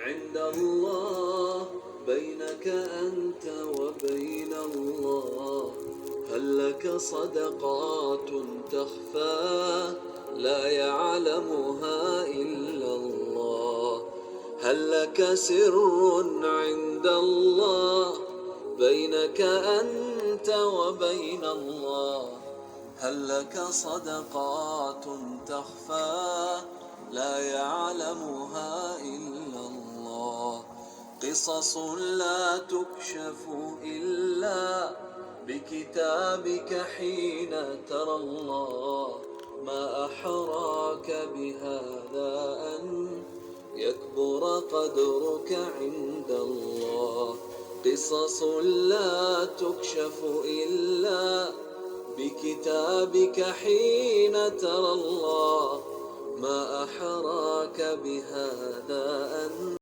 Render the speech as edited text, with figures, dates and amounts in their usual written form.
عند الله بينك أنت وبين الله. هل لك صدقات تخفى لا يعلمها إلا الله؟ هل لك سر عند الله بينك أنت وبين الله؟ هل لك صدقات تخفى لا يعلمها إلا الله؟ قصص لا تكشف إلا بكتابك حين ترى الله. ما أحراك بهذا أن يكبر قدرك عند الله. قصص لا تكشف إلا بكتابك حين ترى الله. ما أحراك بهذا أن